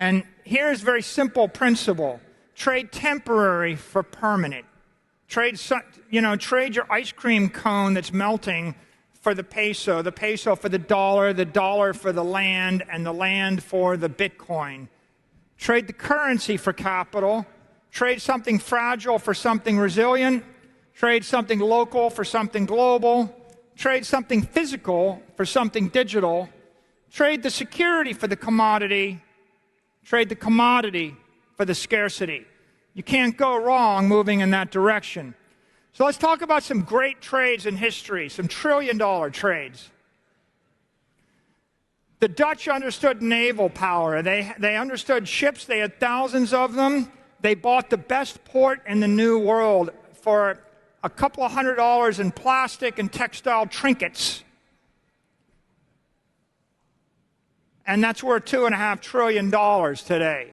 And here's a very simple principle. Trade temporary for permanent. Trade your ice cream cone that's melting for the peso for the dollar for the land, and the land for the Bitcoin. Trade the currency for capital. Trade something fragile for something resilient. Trade something local for something global. Trade something physical for something digital. Trade the security for the commodity. Trade the commodity for the scarcity. You can't go wrong moving in that direction. So let's talk about some great trades in history, some trillion-dollar trades. The Dutch understood naval power. They understood ships. They had thousands of them. They bought the best port in the New World for a couple of $100 in plastic and textile trinkets. And that's worth $2.5 trillion today.